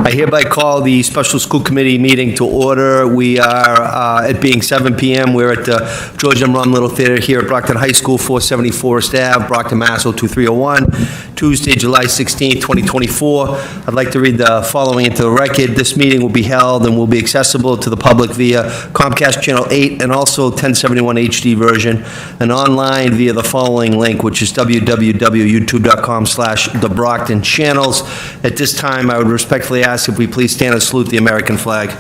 I hereby call the special school committee meeting to order. We are, it being 7 p.m., we're at the George M. Romm Little Theater here at Brockton High School, 474 Ave, Brockton, Mass. 02301, Tuesday, July 16th, 2024. I'd like to read the following into the record. This meeting will be held and will be accessible to the public via Comcast Channel 8 and also 1071 HD version, and online via the following link, which is www.youtube.com/TheBrocktonChannels. At this time, I would respectfully ask if we please stand and salute the American flag.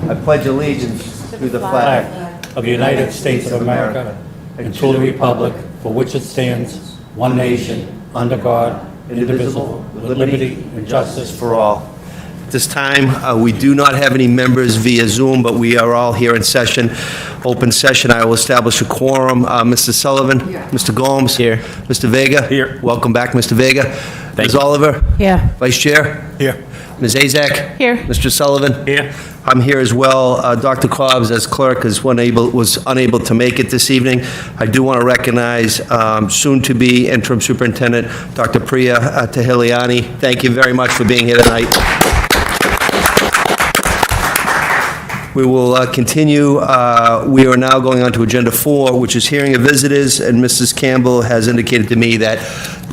I pledge allegiance to the flag of the United States of America and to the republic for which it stands, one nation, under God, indivisible, with liberty and justice for all. At this time, we do not have any members via Zoom, but we are all here in session. Open session. I will establish a quorum. Mr. Sullivan? Here. Mr. Gomes? Here. Mr. Vega? Here. Welcome back, Mr. Vega. Thank Ms. you. Oliver? Here. Vice Chair? Here. Ms. Azak? Here. Mr. Sullivan? Here. I'm here as well. Dr. Cobbs, as clerk, was unable to make it this evening. I do want to recognize soon-to-be interim superintendent, Dr. Priya Tahiliani. Thank you very much for being here tonight. We will continue. We are now going on to Agenda 4, which is hearing of visitors, and Mrs. Campbell has indicated to me that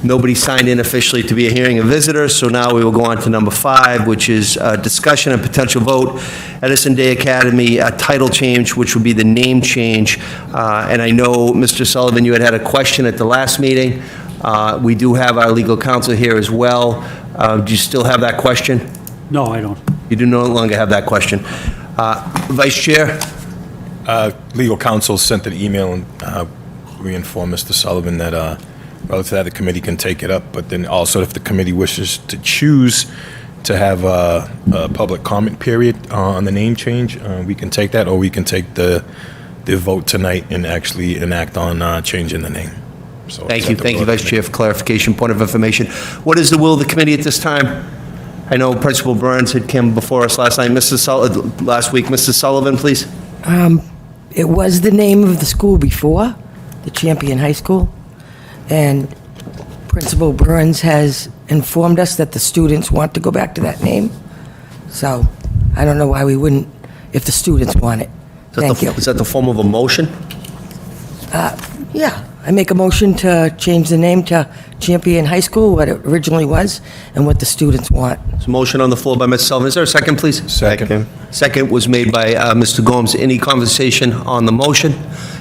nobody signed in officially to be a hearing of visitors, so now we will go on to number 5, which is discussion and potential vote, Edison Day Academy title change, which would be the name change. And I know, Mr. Sullivan, you had a question at the last meeting. We do have our legal counsel here as well. Do you still have that question? No, I don't. You do no longer have that question. Vice Chair? Legal counsel sent an email and we informed Mr. Sullivan that relative to that, the committee can take it up, but then also if the committee wishes to choose to have a public comment period on the name change, we can take that, or we can take the vote tonight and actually enact on changing the name. So Thank you, Vice Chair, for clarification. Point of information. What is the will of the committee at this time? I know Principal Burns had come before us last week. Mrs. Sullivan, please. It was the name of the school before, the Champion High School, and Principal Burns has informed us that the students want to go back to that name. So I don't know why we wouldn't if the students want it. Thank you. Is that the form of a motion? Yeah, I make a motion to change the name to Champion High School, what it originally was, and what the students want. There's a motion on the floor by Mr. Sullivan. Is there a second, please? Second. Second was made by Mr. Gomes. Any conversation on the motion?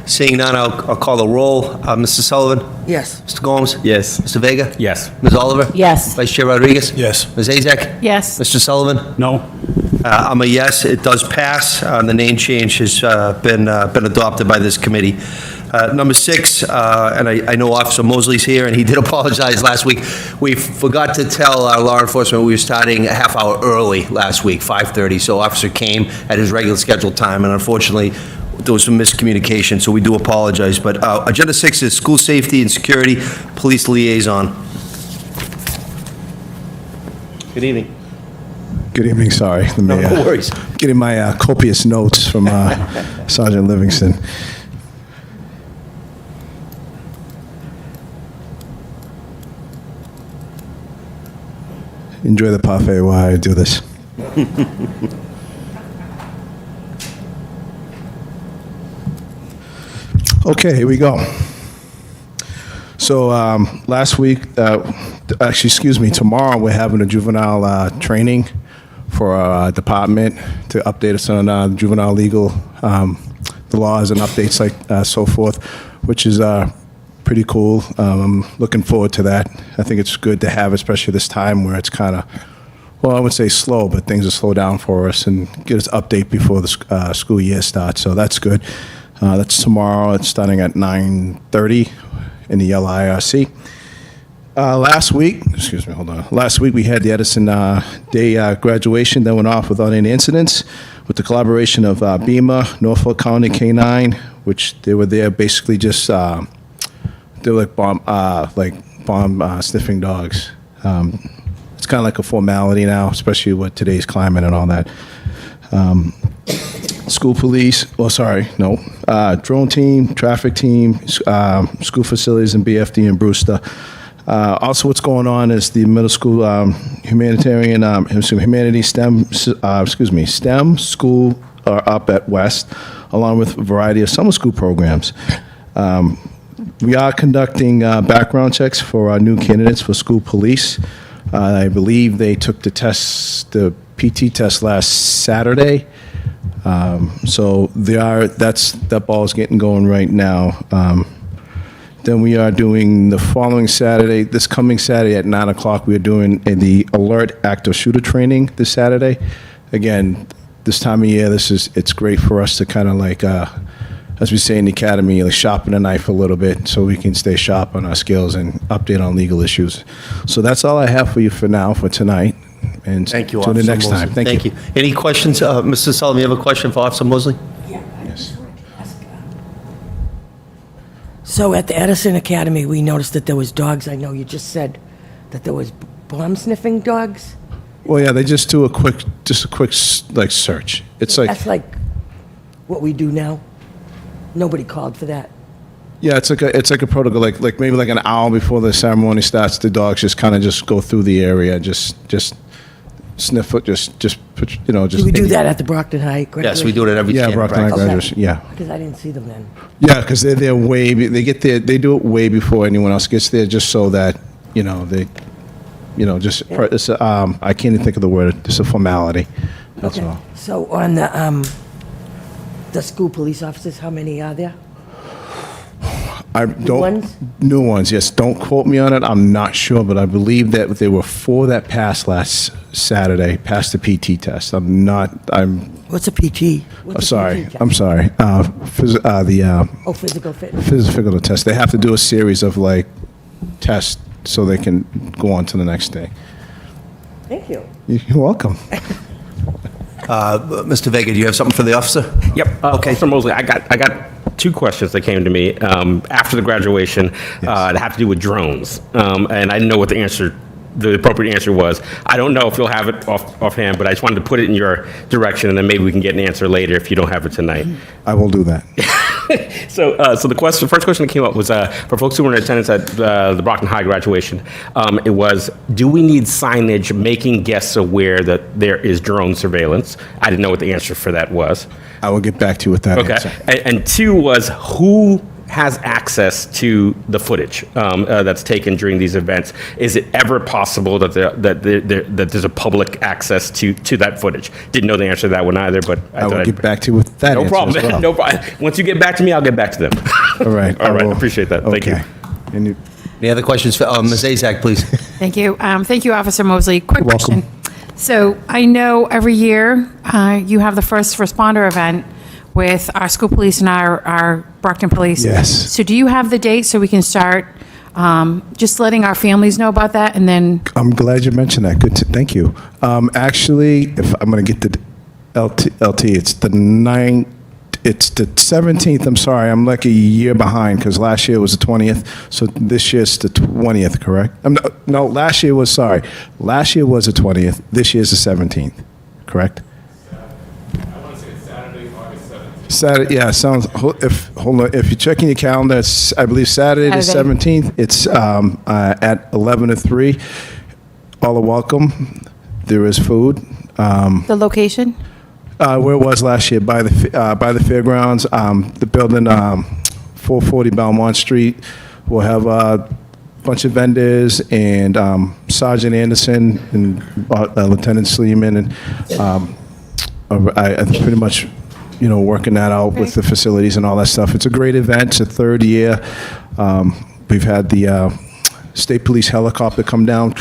Seeing none, I'll call the roll. Mr. Sullivan? Yes. Mr. Gomes? Yes. Mr. Vega? Yes. Ms. Oliver? Yes. Vice Chair Rodriguez? Yes. Ms. Azak? Yes. Mr. Sullivan? No. I'm a yes. It does pass. The name change has been adopted by this committee. Number 6, and I know Officer Mosley's here, and he did apologize last week. We forgot to tell our law enforcement we were starting a half hour early last week, 5:30, so Officer came at his regular scheduled time, and unfortunately, there was some miscommunication, so we do apologize. But Agenda 6 is School Safety and Security Police Liaison. Good evening. Good evening, sorry. Let me, No worries. Getting my copious notes from Sergeant Livingston. Enjoy the parfait while I do this. Okay, here we go. So last week, tomorrow we're having a juvenile training for our department to update us on juvenile legal, the laws and updates like so forth, which is pretty cool. I'm looking forward to that. I think it's good to have, especially this time where it's kind of, well, I would say slow, but things will slow down for us and get us update before the school year starts. So that's good. That's tomorrow. It's starting at 9:30 in the LIRC. Last week we had the Edison Day graduation that went off without any incidents with the collaboration of BEMA, Norfolk County K-9, which they were there basically just, they were like bomb sniffing dogs. It's kind of like a formality now, especially with today's climate and all that. School police, drone team, traffic team, school facilities and BFD in Brewster. Also, what's going on is the middle school humanities STEM school are up at West, along with a variety of summer school programs. We are conducting background checks for our new candidates for school police. I believe they took the PT test last Saturday. So that ball's getting going right now. Then we are doing the following Saturday, this coming Saturday at 9 o'clock, we are doing the alert active shooter training this Saturday. Again, this time of year, it's great for us to kind of like, as we say in the academy, like sharpen the knife a little bit so we can stay sharp on our skills and update on legal issues. So that's all I have for you for now, for tonight. And Thank you, till the Officer next time. Mosley. Thank you. Any questions? Mr. Sullivan, you have a question for Officer Mosley? Yeah, I just wanted to ask. So at the Edison Academy, we noticed that there was dogs. I know you just said that there was bomb-sniffing dogs. Well, yeah, they just do a quick like search. It's like, That's like what we do now? Nobody called for that? yeah, it's like a protocol, like maybe like an hour before the ceremony starts, the dogs just kind of just go through the area, just sniff it, just put, just. Do we do that at the Brockton High? Yes, we do it at every Yeah, camp Brockton High practice. graduates, yeah. Because I didn't see them then. Yeah, because they get there, they do it way before anyone else gets there, just so that, it's, I can't even think of the word, it's a formality, that's Okay. all. So on the school police officers, how many are there? I don't. ones? New ones, yes. Don't quote me on it. I'm not sure, but I believe that there were 4 that passed last Saturday, passed the PT test. What's a PT? What's a Sorry. PT test? I'm sorry. Oh, physical fitness. Physical test. They have to do a series of like tests so they can go on to the next day. Thank you. You're welcome. Mr. Vega, do you have something for the officer? Yep. Okay. Mr. Mosley, I got 2 questions that came to me after the graduation that have to do with drones, and I didn't know what the appropriate answer was. I don't know if you'll have it offhand, but I just wanted to put it in your direction, and then maybe we can get an answer later if you don't have it tonight. I will do that. So the first question that came up was for folks who were in attendance at the Brockton High graduation. It was, do we need signage making guests aware that there is drone surveillance? I didn't know what the answer for that was. I will get back to you with that Okay. answer. And 2 was, who has access to the footage that's taken during these events? Is it ever possible that there's a public access to that footage? Didn't know the answer to that one either, but I will get back to you with that No answer problem. as well. No problem. Once you get back to me, I'll get back to them. All right. All right. will. Appreciate that. Thank you. Okay. And you- Any other questions for Ms. Azak, please? Thank you. Thank you, Officer Mosley. Quick Welcome. question. So I know every year you have the first responder event with our school police and our Brockton police. Yes. So do you have the date so we can start just letting our families know about that, and then I'm glad you mentioned that. Good. Thank you. Actually, if I'm going to get the LT, it's the 9th. It's the 17th. I'm sorry. I'm like a year behind because last year was the 20th. So this year's the 20th, correct? No, last year was, sorry. Last year was the 20th. This year's the 17th, correct? Saturday, yeah, sounds. Hold on. If you're checking your calendar, it's, I believe Saturday the Saturday. 17th. It's at 11 to 3. All are welcome. There is food. the location? Where it was last year, by the fairgrounds, the building, 440 Belmont Street. We'll have a bunch of vendors and Sergeant Anderson and Lieutenant Sleeman and I pretty much, working that out with the facilities and all that stuff. It's a great event. It's a 3rd year. We've had the state police helicopter come down,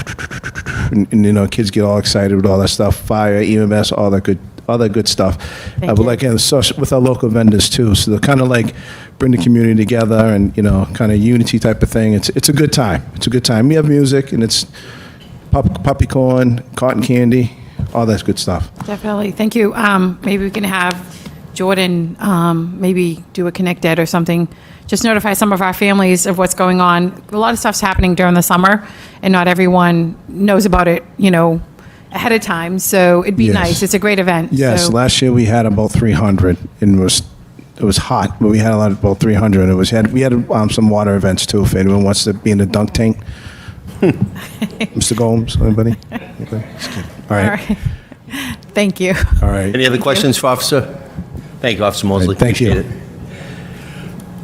and kids get all excited with all that stuff. Fire, EMS, all that good stuff. Thank But you. like with our local vendors too, so they're kind of like bring the community together and kind of unity type of thing. It's a good time. It's a good time. We have music and it's puppy corn, cotton candy, all that good stuff. Definitely. Thank you. Maybe we can have Jordan maybe do a Connect Ed or something. Just notify some of our families of what's going on. A lot of stuff's happening during the summer, and not everyone knows about it, ahead of time. So it'd be Yes. nice. It's a great event. Yes, So, last year we had about 300, and it was hot, but we had about 300. We had some water events too. If anyone wants to be in the dunk tank, Mr. Gomes, anybody? Okay. All All right. right. Thank you. All right. Any other questions for Officer? Thank you, Officer Mosley. Thank you. Appreciate it.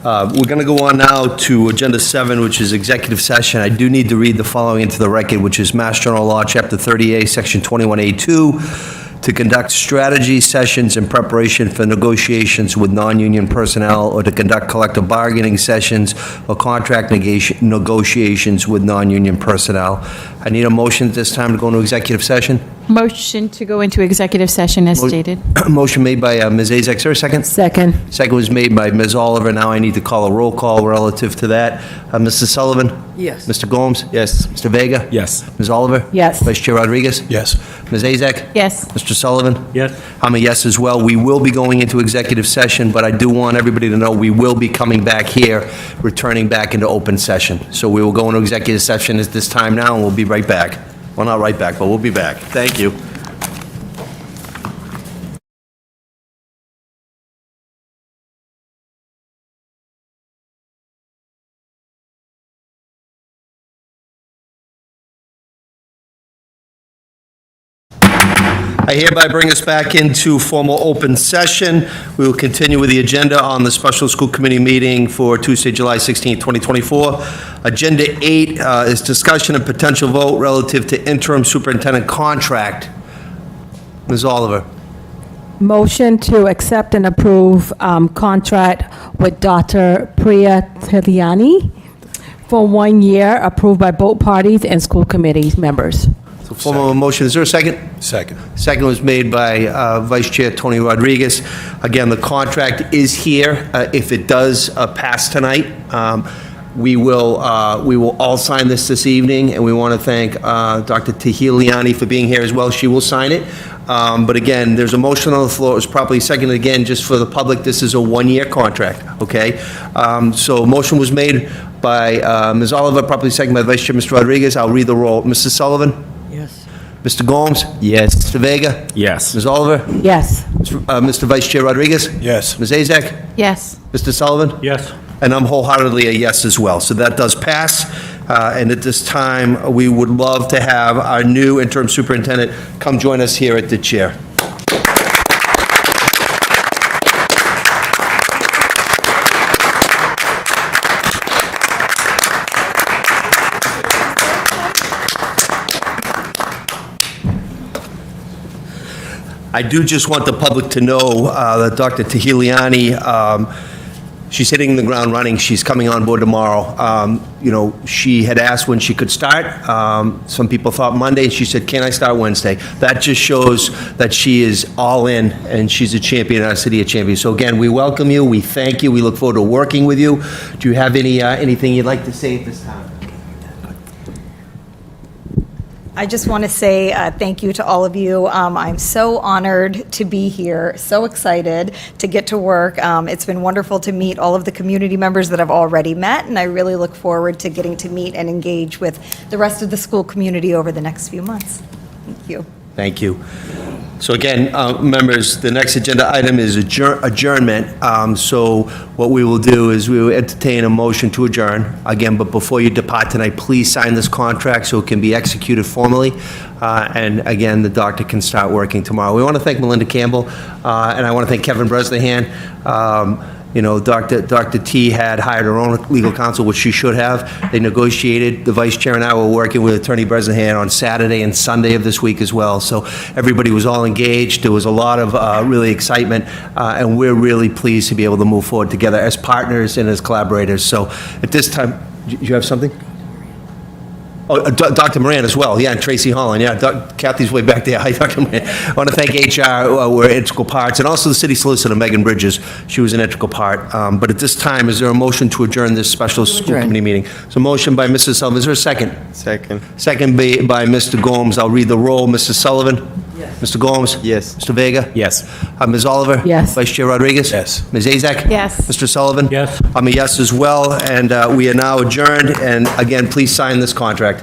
We're going to go on now to Agenda 7, which is executive session. I do need to read the following into the record, which is Mass General Law, Chapter 30A, Section 21A2, to conduct strategy sessions in preparation for negotiations with non-union personnel or to conduct collective bargaining sessions or contract negotiations with non-union personnel. I need a motion at this time to go into executive session. Motion to go into executive session as stated. Motion made by Ms. Azak. Is there a second? Second. Second was made by Ms. Oliver. Now I need to call a roll call relative to that. Mr. Sullivan? Yes. Mr. Gomes? Yes. Mr. Vega? Yes. Ms. Oliver? Yes. Vice Chair Rodriguez? Yes. Ms. Azak? Yes. Mr. Sullivan? Yes. I'm a yes as well. We will be going into executive session, but I do want everybody to know we will be coming back here, returning back into open session. So we will go into executive session at this time now, and we'll be right back. Well, not right back, but we'll be back. Thank you. I hereby bring us back into formal open session. We will continue with the agenda on the special school committee meeting for Tuesday, July 16, 2024. Agenda 8 is discussion and potential vote relative to interim superintendent contract. Ms. Oliver. Motion to accept and approve contract with Dr. Priya Tiliani for 1 year, approved by both parties and school committee members. So formal motion, is there a second? Second. Second was made by Vice Chair Tony Rodriguez. Again, the contract is here. If it does pass tonight, we will all sign this evening, and we want to thank Dr. Tahiliani for being here as well. She will sign it. But again, there's a motion on the floor. It was properly seconded. Again, just for the public, this is a one-year contract, okay? So motion was made by Ms. Oliver, properly seconded by Vice Chair Mr. Rodriguez. I'll read the roll. Mrs. Sullivan? Yes. Mr. Gomes? Yes. Mr. Vega? Yes. Ms. Oliver? Yes. Mr. Vice Chair Rodriguez? Yes. Ms. Azak? Yes. Mr. Sullivan? Yes. And I'm wholeheartedly a yes as well. So that does pass. And at this time, we would love to have our new interim superintendent come join us here at the chair. I do just want the public to know that Dr. Tahiliani, she's hitting the ground running. She's coming on board tomorrow. You know, she had asked when she could start. Some people thought Monday, and she said, "Can I start Wednesday?" That just shows that she is all in, and she's a champion in our city of champions. So again, we welcome you. We thank you. We look forward to working with you. Do you have anything you'd like to say at this time? I just want to say thank you to all of you. I'm so honored to be here, so excited to get to work. It's been wonderful to meet all of the community members that I've already met, and I really look forward to getting to meet and engage with the rest of the school community over the next few months. Thank you. Thank you. So again, members, the next agenda item is adjournment. So what we will do is we will entertain a motion to adjourn. Again, but before you depart tonight, please sign this contract so it can be executed formally. And again, the doctor can start working tomorrow. We want to thank Melinda Campbell, and I want to thank Kevin Bresnahan. You know, Dr. T had hired her own legal counsel, which she should have. They negotiated. The vice chair and I were working with Attorney Bresnahan on Saturday and Sunday of this week as well. So everybody was all engaged. There was a lot of really excitement, and we're really pleased to be able to move forward together as partners and as collaborators. So at this time, do you have something? Oh, Dr. Moran as well, yeah, and Tracy Holland, yeah, Kathy's way back there. Hi, Dr. Moran. I want to thank HR, were integral parts, and also the city solicitor, Megan Bridges. She was an integral part. But at this time, is there a motion to adjourn this special school committee meeting? So motion by Mrs. Sullivan. Is there a second? Second. Second by Mr. Gomes. I'll read the roll. Mrs. Sullivan? Yes. Mr. Gomes? Yes. Mr. Vega? Yes. Ms. Oliver? Yes. Vice Chair Rodriguez? Yes. Ms. Azak? Yes. Mr. Sullivan? Yes. I'm a yes as well, and we are now adjourned. And again, please sign this contract.